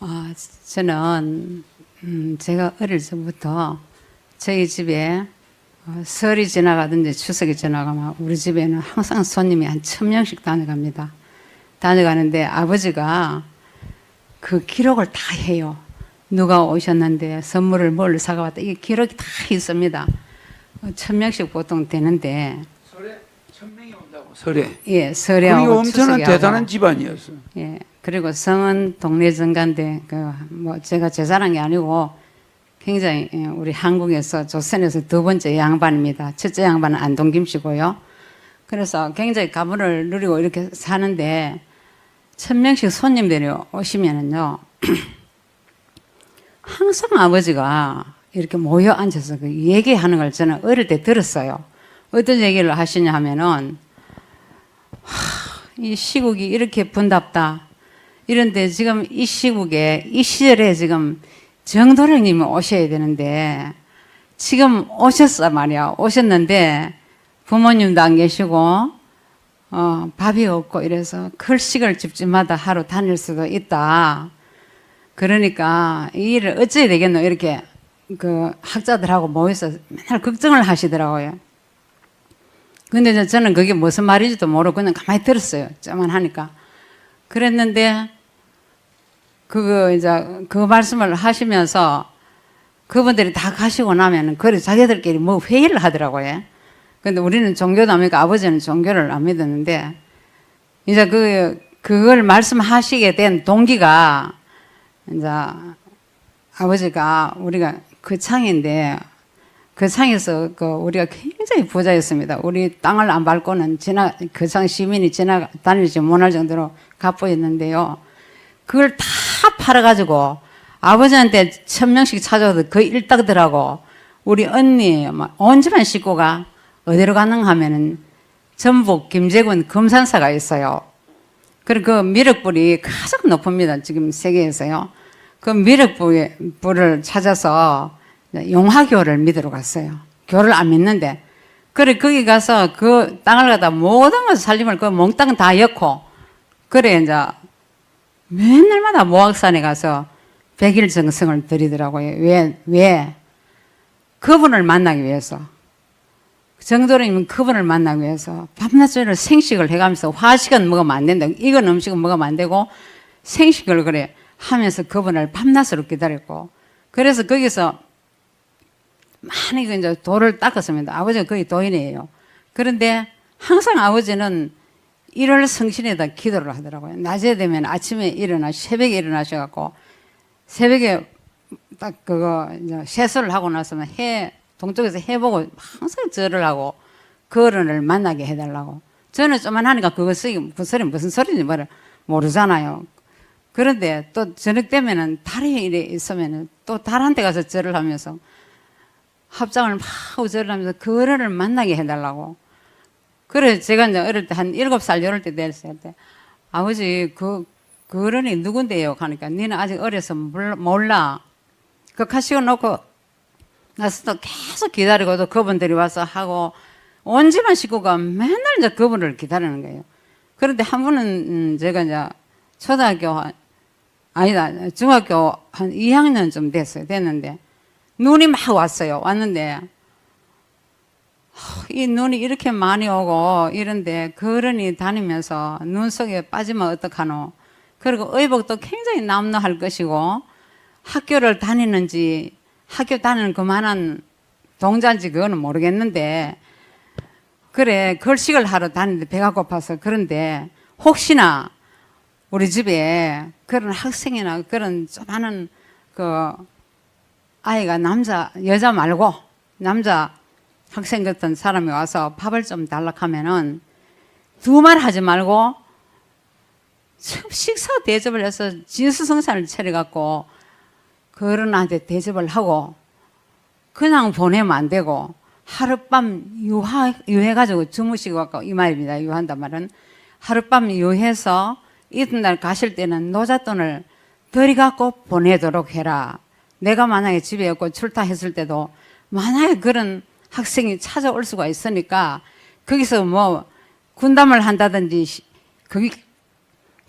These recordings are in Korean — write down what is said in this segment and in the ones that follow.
아, 저는 제가 어릴 적부터 저희 집에 설이 지나가든지 추석이 지나가면 우리 집에는 항상 손님이 한 1000명씩 다녀갑니다. 다녀가는데 아버지가 그 기록을 다 해요. 누가 오셨는데 선물을 뭘 사가왔다. 이게 기록이 다 있습니다. 1000명씩 보통 되는데. 설에 1000명이 온다고. 설에. 예, 설에하고 그리고 엄청난 추석에 대단한 하고. 집안이었어. 예, 그리고 성은 동네 정가인데 제가 제 자랑이 아니고 굉장히 우리 한국에서 조선에서 두 번째 양반입니다. 첫째 양반은 안동김 씨고요. 그래서 굉장히 가문을 누리고 이렇게 사는데 1000명씩 손님들이 오시면은요 항상 아버지가 이렇게 모여 앉아서 그 얘기하는 걸 저는 어릴 때 들었어요. 어떤 얘기를 하시냐 하면은 이 시국이 이렇게 분답다. 이런데 지금 이 시국에 이 시절에 지금 정도령님이 오셔야 되는데 지금 오셨어 말이야. 오셨는데 부모님도 안 계시고 밥이 없고 이래서 클식을 집집마다 하루 다닐 수도 있다. 그러니까 이 일을 어찌해야 되겠노 이렇게 그 학자들하고 모여서 맨날 걱정을 하시더라고요. 근데 저는 그게 무슨 말인지도 모르고 그냥 가만히 들었어요. 저만 하니까. 그랬는데 그 말씀을 하시면서 그분들이 다 가시고 나면은 그래 자기들끼리 뭐 회의를 하더라고요. 근데 우리는 종교도 안 믿고 아버지는 종교를 안 믿었는데 이제 그걸 말씀하시게 된 동기가 이제 아버지가 우리가 그 창인데 그 창에서 우리가 굉장히 부자였습니다. 우리 땅을 안 밟고는 그 창 시민이 다니지 못할 정도로 갑부였는데요. 그걸 다 팔아가지고 아버지한테 1000명씩 찾아와도 그 일당들하고 우리 언니 온 집안 식구가 어디로 가능 하면은 전북 김제군 금산사가 있어요. 그리고 그 미륵불이 가장 높습니다. 지금 세계에서요. 그 미륵불을 찾아서 용화교를 믿으러 갔어요. 교를 안 믿는데. 그래, 거기 가서 그 땅을 갖다 모든 것을 살림을 그 몽땅 다 엮고, 그래, 이제 맨날마다 모악산에 가서 100일 정성을 들이더라고요. 왜? 그분을 만나기 위해서. 정도령님 그분을 만나기 위해서 밤낮으로 생식을 해가면서 화식은 먹으면 안 된다. 이건 음식은 먹으면 안 되고 생식을 그래 하면서 그분을 밤낮으로 기다렸고 그래서 거기서 많이 이제 돌을 닦았습니다. 아버지가 거의 도인이에요. 그런데 항상 아버지는 1월 성신에다 기도를 하더라고요. 낮에 되면 아침에 새벽에 일어나셔갖고 새벽에 딱 이제 세수를 하고 나서는 동쪽에서 해 보고 항상 절을 하고 그 어른을 만나게 해달라고. 저는 좀만 하니까 그 소리 무슨 소리인지 모르잖아요. 그런데 또 저녁 되면은 달이 이래 있으면은 또 달한테 가서 절을 하면서 합장을 막 하고 절을 하면서 그 어른을 만나게 해달라고. 그래 제가 이제 어릴 때 한 7살 이럴 때 됐을 때 아버지 그 어른이 누군데요? 하니까 니는 아직 어려서 몰라. 그 가시고 놓고 나서 또 계속 기다리고도 그분들이 와서 하고 온 집안 식구가 맨날 이제 그분을 기다리는 거예요. 그런데 한 분은 제가 이제 중학교 한 2학년쯤 됐는데 눈이 막 왔어요. 왔는데 이 눈이 이렇게 많이 오고 이런데 그 어른이 다니면서 눈 속에 빠지면 어떡하노. 그리고 의복도 굉장히 남루할 것이고 학교를 다니는지 학교 다니는 그만한 동자인지 그거는 모르겠는데 그래 걸식을 하러 다니는데 배가 고파서 그런데 혹시나 우리 집에 그런 학생이나 그런 조그마한 그 아이가 여자 말고 남자 학생 같은 사람이 와서 밥을 좀 달라 하면은 두 말 하지 말고 식사 대접을 해서 진수성찬을 차려갖고 그 어른한테 대접을 하고 그냥 보내면 안 되고 하룻밤 유해가지고 주무시고 갖고 이 말입니다. 유한단 말은 하룻밤 유해서 이튿날 가실 때는 노잣돈을 들이갖고 보내도록 해라. 내가 만약에 집에 없고 출타했을 때도 만약에 그런 학생이 찾아올 수가 있으니까 거기서 뭐 군담을 한다든지 거기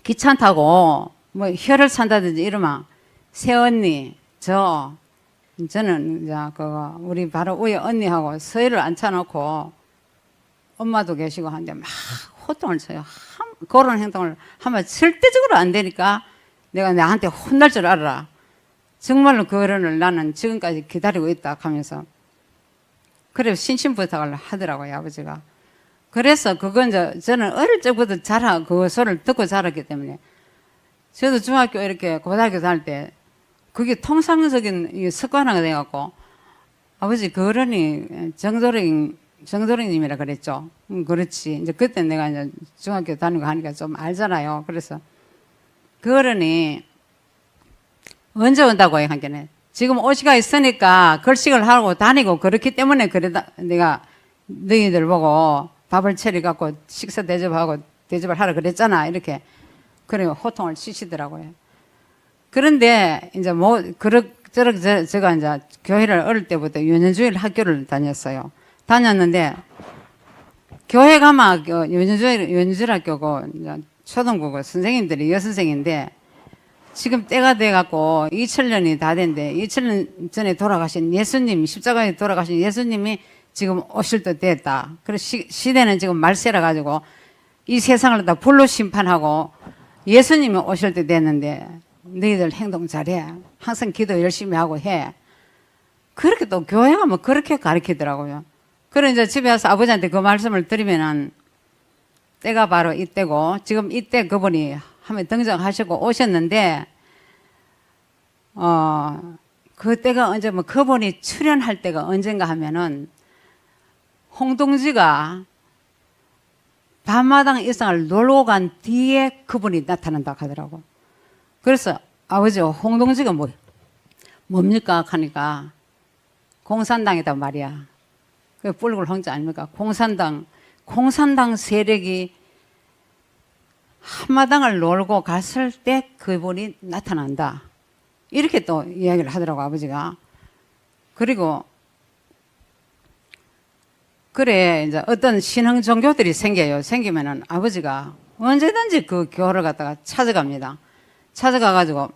기차 타고 뭐 혀를 찬다든지 이러면 새언니, 저는 이제 우리 바로 위에 언니하고 서희를 앉혀놓고 엄마도 계시고 하는데 막 호통을 쳐요. 그런 행동을 하면 절대적으로 안 되니까 내가 나한테 혼날 줄 알아라. 정말로 그 어른을 나는 지금까지 기다리고 있다 하면서 그래 신신부탁을 하더라고요, 아버지가. 그래서 그건 저는 어릴 적부터 그 소리를 듣고 자랐기 때문에 저도 중학교 이렇게 고등학교 다닐 때 그게 통상적인 습관화가 돼갖고 아버지 그 어른이 정도령님이라 그랬죠. 그렇지. 이제 그때 내가 이제 중학교 다니고 하니까 좀 알잖아요. 그래서 그 어른이 언제 온다고 해, 한게는. 지금 오시가 있으니까 걸식을 하고 다니고 그렇기 때문에 내가 너희들 보고 밥을 차려갖고 식사 대접을 하라 그랬잖아. 이렇게. 그래 호통을 치시더라고요. 그런데 이제 제가 이제 교회를 어릴 때부터 유년주일 학교를 다녔어요. 다녔는데 교회 가면 유년주일 학교고 초등부고 선생님들이 여선생인데 지금 때가 돼갖고 2000년이 다 됐는데 2000년 전에 돌아가신 예수님, 십자가에 돌아가신 예수님이 지금 오실 때 됐다. 그래서 시대는 지금 말세라 가지고 이 세상을 다 불로 심판하고 예수님이 오실 때 됐는데 너희들 행동 잘해. 항상 기도 열심히 하고 해. 그렇게 또 교회 가면 그렇게 가르치더라고요. 그래 이제 집에 와서 아버지한테 그 말씀을 드리면은 때가 바로 이때고 지금 이때 그분이 한번 등장하시고 오셨는데 그때가 언제 뭐 그분이 출연할 때가 언젠가 하면은 홍동지가 밤마당 일상을 놀고 간 뒤에 그분이 나타난다 하더라고. 그래서 아버지 홍동지가 뭡니까 하니까 공산당이다 말이야. 그 뿔굴 홍자 아닙니까? 공산당 세력이 한마당을 놀고 갔을 때 그분이 나타난다. 이렇게 또 이야기를 하더라고 아버지가. 그리고 그래 이제 어떤 신흥 종교들이 생기면은 아버지가 언제든지 그 교회를 갖다가 찾아갑니다. 찾아가가지고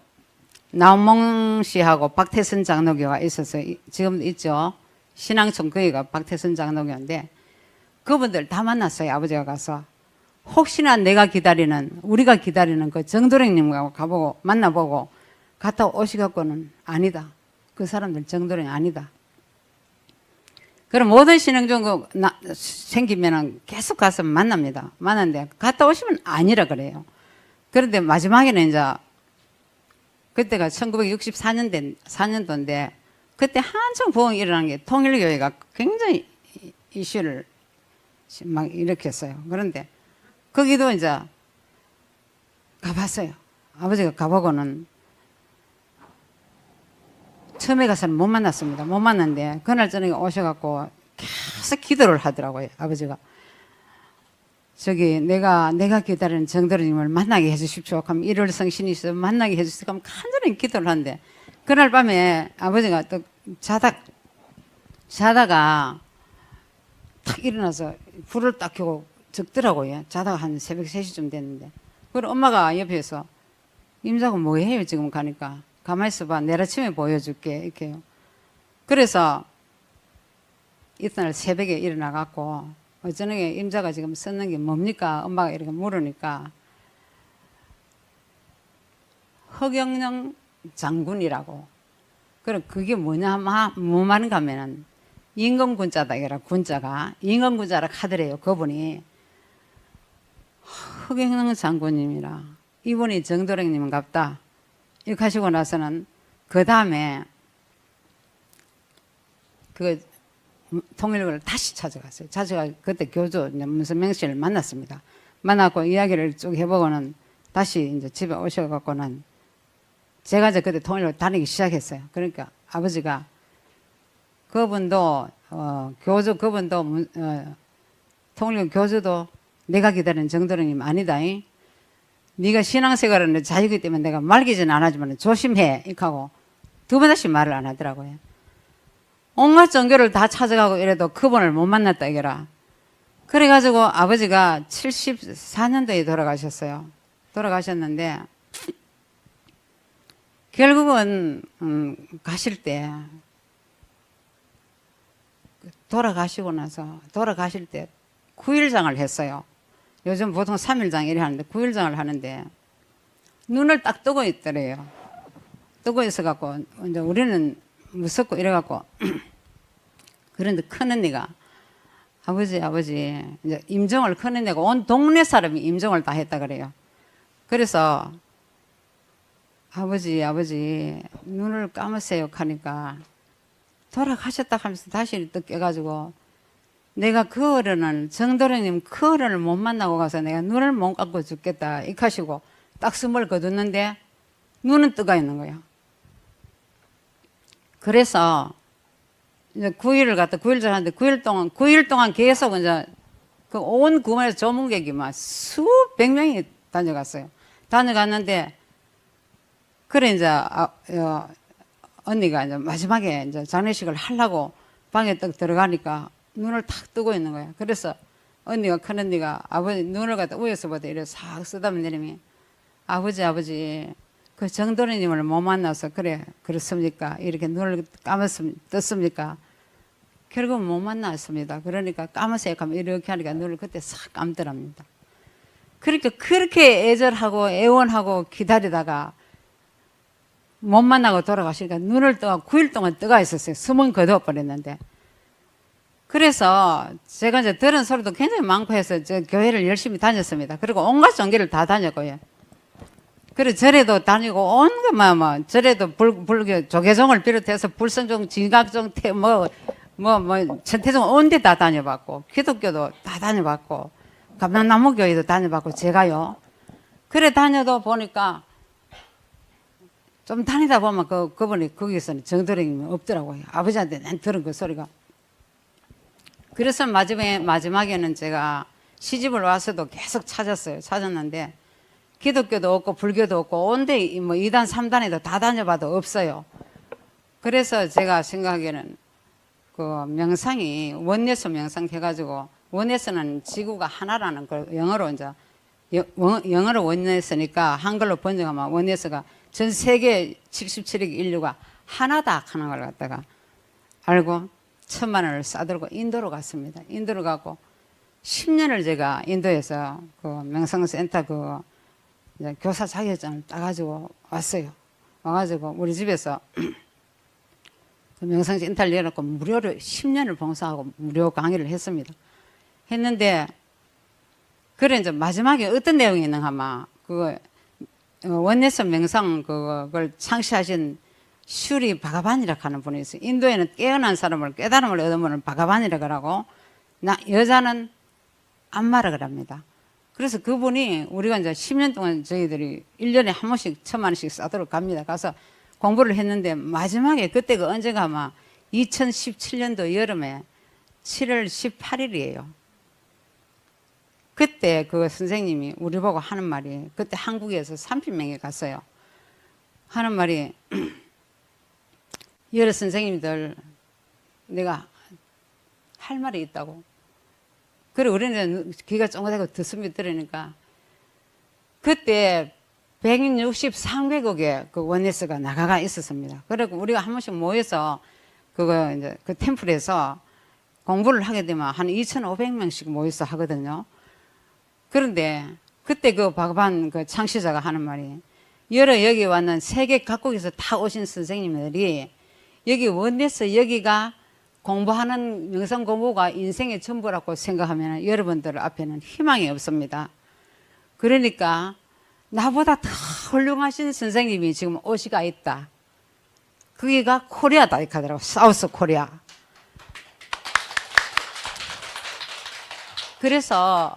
나온몽 씨하고 박태선 장로교가 있어서 지금도 있죠. 신앙촌 거기가 박태선 장로교인데 그분들 다 만났어요. 아버지가 가서 혹시나 우리가 기다리는 그 정도령님하고 가보고 만나보고 갔다 오시갖고는 아니다. 그 사람들 정도령이 아니다. 그럼 모든 신앙종교 생기면은 계속 가서 만납니다. 만났는데 갔다 오시면 아니라 그래요. 그런데 마지막에는 이제 그때가 1964년도인데 그때 한창 부흥이 일어난 게 통일교회가 굉장히 이슈를 막 일으켰어요. 그런데 거기도 이제 가봤어요. 아버지가 가보고는 처음에 가서는 못 만났습니다. 못 만났는데 그날 저녁에 오셔갖고 계속 기도를 하더라고요. 아버지가 내가 기다리는 정도령님을 만나게 해주십시오. 하면 일월성신이 있어 만나게 해주십시오. 하면 간절히 기도를 하는데 그날 밤에 아버지가 또 자다가 탁 일어나서 불을 딱 켜고 적더라고요. 자다가 한 새벽 3시쯤 됐는데 그리고 엄마가 옆에서 임자고 뭐해요 지금 가니까 가만히 있어봐 내일 아침에 보여줄게 이렇게요. 그래서 이튿날 새벽에 일어나갖고 저녁에 임자가 지금 썼는 게 뭡니까 엄마가 이렇게 물으니까 허경영 장군이라고. 그럼 그게 뭐냐 하면 뭐 말인가 하면은 임금군자다 이라 군자가 임금군자라 하더래요. 그분이 허경영 장군님이라 이분이 정도령님 같다 이렇게 하시고 나서는 그 다음에 그 통일교를 다시 찾아갔어요. 그때 교주 문선명 씨를 만났습니다. 만나고 이야기를 쭉 해보고는 다시 이제 집에 오셔갖고는 제가 이제 그때 통일교를 다니기 시작했어요. 그러니까 아버지가 그분도 통일교 교주도 내가 기다리는 정도령님 아니다. 네가 신앙생활은 자유기 때문에 내가 말기진 안 하지만 조심해. 이렇게 하고 두 번 다시 말을 안 하더라고요. 온갖 종교를 다 찾아가고 이래도 그분을 못 만났다 이거라. 그래가지고 아버지가 74년도에 돌아가셨어요. 돌아가셨는데 결국은 가실 때 돌아가실 때 9일장을 했어요. 요즘 보통 3일장 이래 하는데 9일장을 하는데 눈을 딱 뜨고 있더래요. 뜨고 있어갖고 이제 우리는 무섭고 이래갖고 그런데 큰언니가 아버지 이제 임종을 큰언니가 온 동네 사람이 임종을 다 했다 그래요. 그래서 아버지 눈을 감으세요 하니까 돌아가셨다 하면서 다시 또 깨가지고 내가 그 어른을 정도령님 그 어른을 못 만나고 가서 내가 눈을 못 감고 죽겠다 이카시고 딱 숨을 거뒀는데 눈은 뜨가 있는 거야. 그래서 이제 9일을 갔다 9일 전하는데 9일 동안 계속 이제 그 온 구만에서 조문객이 막 수백 명이 다녀갔어요. 다녀갔는데 그래 이제 언니가 이제 마지막에 이제 장례식을 하려고 방에 딱 들어가니까 눈을 탁 뜨고 있는 거야. 그래서 큰 언니가 아버지 눈을 갖다 위에서 보다 이래 싹 쓰다만 내리면 아버지 그 정도리님을 못 만나서 그렇습니까? 이렇게 눈을 떴습니까? 결국 못 만났습니다. 그러니까 감으세요 하면 이렇게 하니까 눈을 그때 싹 감더랍니다. 그러니까 그렇게 애절하고 애원하고 기다리다가 못 만나고 돌아가시니까 눈을 떠가 9일 동안 떠가 있었어요. 숨은 거둬버렸는데. 그래서 제가 이제 들은 소리도 굉장히 많고 해서 저 교회를 열심히 다녔습니다. 그리고 온갖 종교를 다 다녔고요. 그리고 절에도 다니고 온갖 절에도 불교 조계종을 비롯해서 불성종, 진각종, 천태종 온 데 다 다녀봤고 기독교도 다 다녀봤고 감람나무 교회도 다녀봤고 제가요. 그래 다녀도 보니까 좀 다니다 보면 그분이 거기서는 정도령님이 없더라고요. 아버지한테 난 들은 그 소리가. 그래서 마지막에는 제가 시집을 와서도 계속 찾았는데 기독교도 없고 불교도 없고 온데 뭐 2단 3단에도 다 다녀봐도 없어요. 그래서 제가 생각하기에는 그 명상이 원예스 명상 해가지고 원예스는 지구가 하나라는 걸 영어로 이제 영어로 원예스니까 한글로 번역하면 원예스가 전 세계 77억 인류가 하나다 하는 걸 갖다가 알고 1,000만 원을 싸들고 인도로 갔습니다. 인도로 가고 10년을 제가 인도에서 그 명상센터 그 교사 자격증을 따가지고 왔어요. 와가지고 우리 집에서 그 명상센터를 열어놓고 무료로 10년을 봉사하고 무료 강의를 했습니다. 했는데 그래 이제 마지막에 어떤 내용이 있는가 하면 그 원예스 명상 그걸 창시하신 슈리 바가반이라고 하는 분이 있어요. 인도에는 깨어난 사람을 깨달음을 얻은 분을 바가반이라고 하고 여자는 암마라고 합니다. 그래서 그분이 우리가 이제 10년 동안 저희들이 1년에 한 번씩 1,000만 원씩 싸도록 갑니다. 가서 공부를 했는데 마지막에 그때가 언제가 아마 2017년도 여름에 7월 18일이에요. 그때 그 선생님이 우리 보고 하는 말이 그때 한국에서 30명이 갔어요. 하는 말이 여러 선생님들 내가 할 말이 있다고. 그래 우리는 귀가 쫑긋하고 듣습니다 들으니까 그때 163개국에 그 원예스가 나가가 있었습니다. 그리고 우리가 한 번씩 모여서 그거 이제 그 템플에서 공부를 하게 되면 한 2,500명씩 모여서 하거든요. 그런데 그때 그 바가반 그 창시자가 하는 말이 여기 왔는 세계 각국에서 다 오신 선생님들이 여기 원예스 여기가 공부하는 명상 공부가 인생의 전부라고 생각하면 여러분들 앞에는 희망이 없습니다. 그러니까 나보다 더 훌륭하신 선생님이 지금 오시가 있다. 거기가 코리아다 이렇게 하더라고. 사우스 코리아. 그래서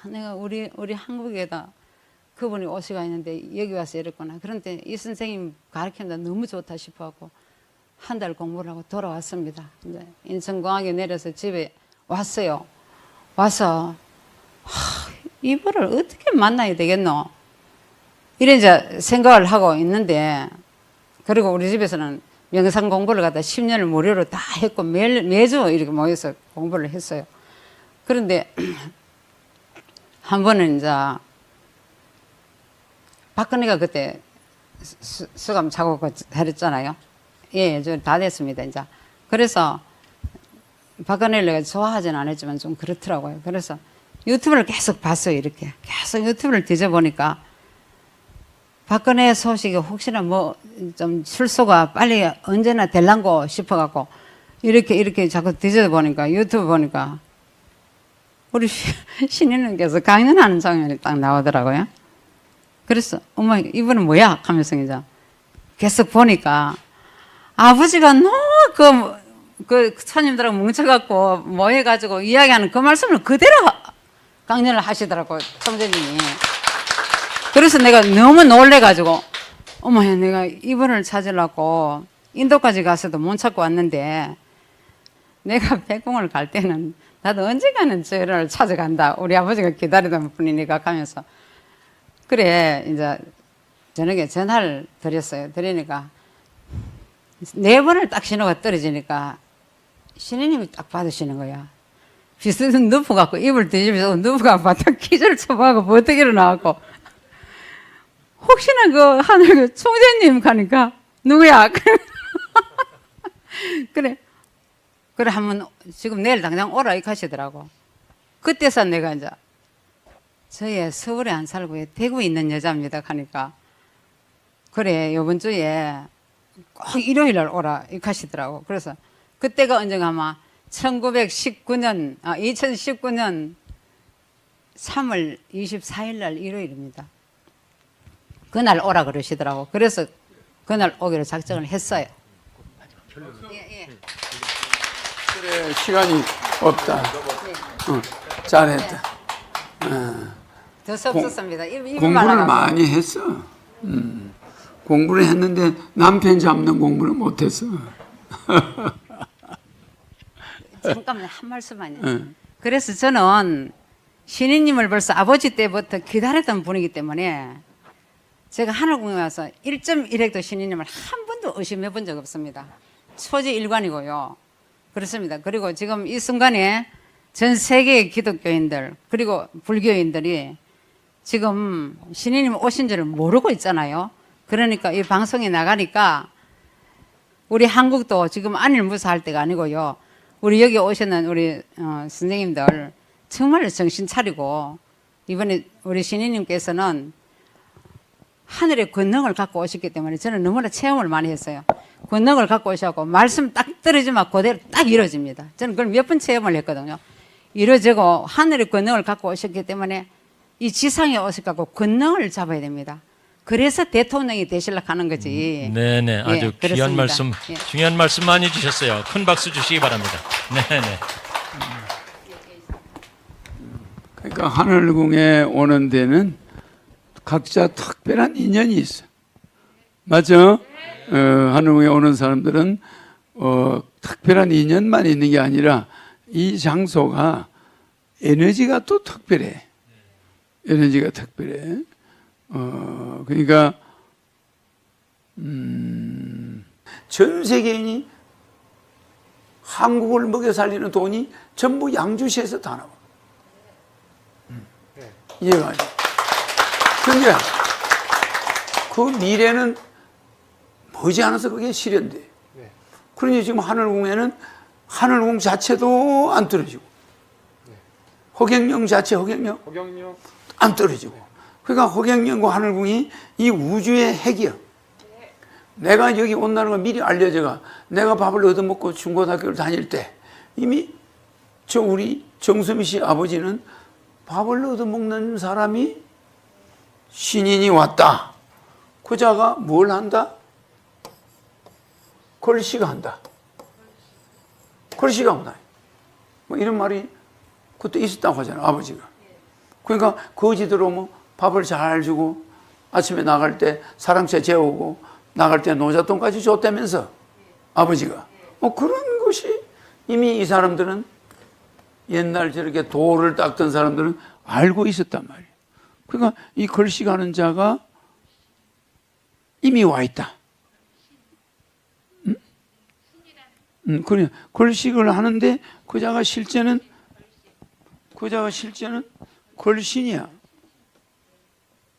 내가 우리 한국에다 그분이 오시가 있는데 여기 와서 이랬구나. 그런데 이 선생님 가르치는데 너무 좋다 싶어갖고 한 달 공부를 하고 돌아왔습니다. 이제 인천공항에 내려서 집에 왔어요. 와서 이분을 어떻게 만나야 되겠노? 이런 이제 생각을 하고 있는데 그리고 우리 집에서는 명상 공부를 갖다 10년을 무료로 다 했고 매주 이렇게 모여서 공부를 했어요. 그런데 한 번은 이제 박근혜가 그때 수감 차고 했잖아요. 예, 저 다 됐습니다, 이제. 그래서 박근혜를 내가 좋아하진 않았지만 좀 그렇더라고요. 그래서 유튜브를 계속 봤어요, 이렇게. 계속 유튜브를 뒤져보니까 박근혜 소식이 혹시나 뭐 좀 출소가 빨리 언제나 될란고 싶어갖고 이렇게 자꾸 뒤져보니까 유튜브 보니까 우리 신인님께서 강연하는 장면이 딱 나오더라고요. 그래서 엄마 이분은 뭐야? 하면서 이제 계속 보니까 아버지가 너무 그 손님들하고 뭉쳐갖고 뭐 해가지고 이야기하는 그 말씀을 그대로 강연을 하시더라고요, 총재님이. 그래서 내가 너무 놀래가지고 어머야, 내가 이분을 찾으려고 인도까지 가서도 못 찾고 왔는데 내가 백공을 갈 때는 나도 언젠가는 저를 찾아간다. 우리 아버지가 기다리던 분이니까 하면서 그래 이제 저녁에 전화를 드렸어요. 드리니까 4번을 딱 신호가 떨어지니까 신우님이 딱 받으시는 거야. 비스듬 눕혀갖고 입을 뒤집어서 눕혀갖고 바닥 기절 쳐봐갖고 버뜩 일어나갖고 혹시나 그 하늘 그 총재님 가니까 누구야? 그래 한번 지금 내일 당장 오라 이렇게 하시더라고. 그때서 내가 이제 저희 서울에 안 살고 대구에 있는 여자입니다 하니까 그래 요번 주에 꼭 일요일 날 오라 이렇게 하시더라고. 그래서 그때가 언젠가 아마 2019년 3월 24일 날 일요일입니다. 그날 오라 그러시더라고. 그래서 그날 오기로 작정을 했어요. 예. 그래, 시간이 없다. 잘했다. 더 섭섭습니다. 공부를 많이 했어. 공부를 했는데 남편 잡는 공부는 못했어. 잠깐만 한 말씀만요. 그래서 저는 신인님을 벌써 아버지 때부터 기다렸던 분이기 때문에 제가 하늘궁에 와서 1.1획도 신인님을 한 번도 의심해 본 적 없습니다. 초지일관이고요. 그렇습니다. 그리고 지금 이 순간에 전 세계의 기독교인들 그리고 불교인들이 지금 신인님 오신 줄을 모르고 있잖아요. 그러니까 이 방송에 나가니까 우리 한국도 지금 안일무사할 때가 아니고요. 우리 여기 오시는 우리 선생님들 정말 정신 차리고 이번에 우리 신인님께서는 하늘의 권능을 갖고 오셨기 때문에 저는 너무나 체험을 많이 했어요. 권능을 갖고 오셔서 말씀 딱 떨어지면 그대로 딱 이루어집니다. 저는 그걸 몇 번 체험을 했거든요. 이루어지고 하늘의 권능을 갖고 오셨기 때문에 이 지상에 오셔서 권능을 잡아야 됩니다. 그래서 대통령이 되시려고 하는 거지. 네네, 아주 예, 귀한 그렇습니다. 말씀, 예. 중요한 말씀 많이 주셨어요. 큰 박수 주시기 바랍니다. 네네. 그러니까 하늘궁에 오는 데는 각자 특별한 인연이 있어. 맞죠? 하늘궁에 오는 사람들은 특별한 인연만 있는 게 아니라 이 장소가 에너지가 또 특별해. 에너지가 특별해. 그러니까 전 세계인이 한국을 먹여 살리는 돈이 전부 양주시에서 다 나와. 이해가 안 돼. 근데 그 미래는 머지않아서 그게 실현돼. 그러니 지금 하늘궁에는 하늘궁 자체도 안 떨어지고 허경영 자체 허경영 안 떨어지고 그러니까 허경영과 하늘궁이 이 우주의 핵이야. 내가 여기 온다는 걸 미리 알려줘가 내가 밥을 얻어먹고 중고등학교를 다닐 때 이미 저 우리 정수미 씨 아버지는 밥을 얻어먹는 사람이 신인이 왔다. 그 자가 뭘 한다? 걸시가 한다. 걸시가 온다. 뭐 이런 말이 그때 있었다고 하잖아, 아버지가. 그러니까 거지 들어오면 밥을 잘 주고 아침에 나갈 때 사랑채 재우고 나갈 때 노잣돈까지 줬다면서 아버지가. 그런 것이 이미 이 사람들은 옛날 저렇게 돌을 닦던 사람들은 알고 있었단 말이에요. 그러니까 이 걸식하는 자가 이미 와 있다. 그래 걸식을 하는데 그 자가 실제는 걸신이야.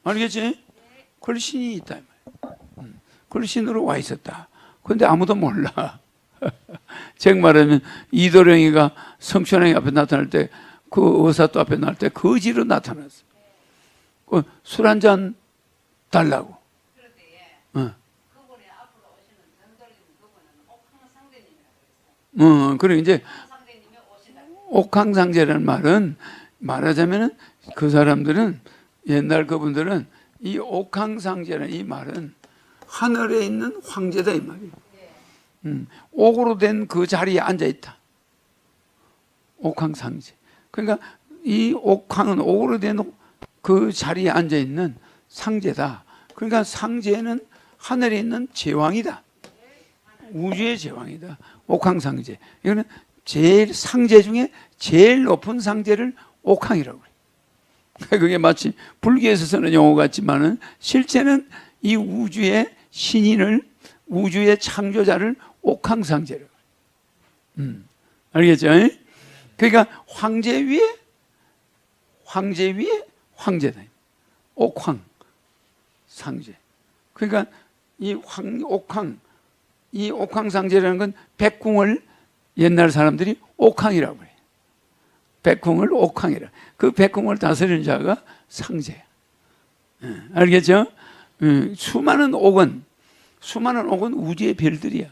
알겠지? 걸신이 있다 이 말이에요. 걸신으로 와 있었다. 그런데 아무도 몰라. 즉 말하면 이도령이가 성춘왕이 앞에 나타날 때 그 의사도 앞에 나올 때 거지로 나타났어. 술 한 잔 달라고. 그래 이제 옥황상제라는 말은 말하자면은 그 사람들은 옛날 그분들은 이 옥황상제라는 이 말은 하늘에 있는 황제다 이 말이에요. 옥으로 된 그 자리에 앉아 있다. 옥황상제. 그러니까 이 옥황은 옥으로 된 그 자리에 앉아 있는 상제다. 그러니까 상제는 하늘에 있는 제왕이다. 우주의 제왕이다. 옥황상제. 이거는 제일 상제 중에 제일 높은 상제를 옥황이라고 그래요. 그게 마치 불교에서 쓰는 용어 같지만은 실제는 이 우주의 신인을 우주의 창조자를 옥황상제라고 해요. 알겠죠? 그러니까 황제 위에 황제다. 옥황 상제. 그러니까 이 옥황상제라는 건 백궁을 옛날 사람들이 옥황이라고 해요. 백궁을 옥황이라. 그 백궁을 다스리는 자가 상제야. 알겠죠? 수많은 옥은 우주의 별들이야.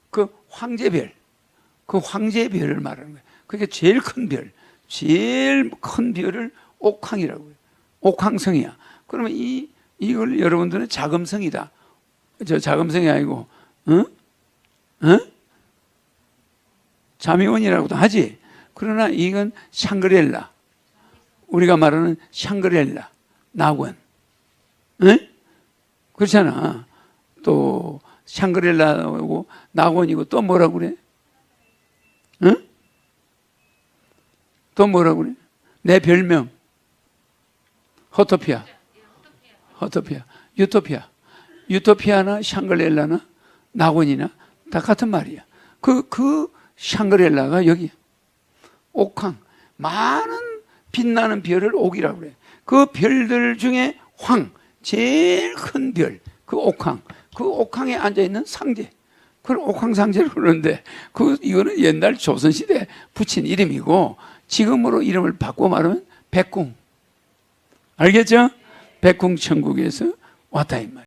그 황제별, 그 황제의 별을 말하는 거야. 그게 제일 큰 별을 옥황이라고 해요. 옥황성이야. 그러면 이걸 여러분들은 자금성이다. 저 자금성이 아니고, 자미원이라고도 하지. 그러나 이건 샹그렐라. 우리가 말하는 샹그렐라, 낙원. 그렇잖아. 또 샹그렐라고 낙원이고 또 뭐라고 그래? 또 뭐라고 그래? 내 별명. 허토피아. 유토피아나 샹그렐라나 낙원이나 다 같은 말이야. 그 샹그렐라가 여기 옥황. 많은 빛나는 별을 옥이라고 그래. 그 별들 중에 제일 큰 별, 그 옥황. 그 옥황에 앉아있는 상제. 그걸 옥황상제로 그러는데, 이거는 옛날 조선시대 붙인 이름이고, 지금으로 이름을 바꿔 말하면 백궁. 알겠죠? 백궁천국에서 왔다 이 말.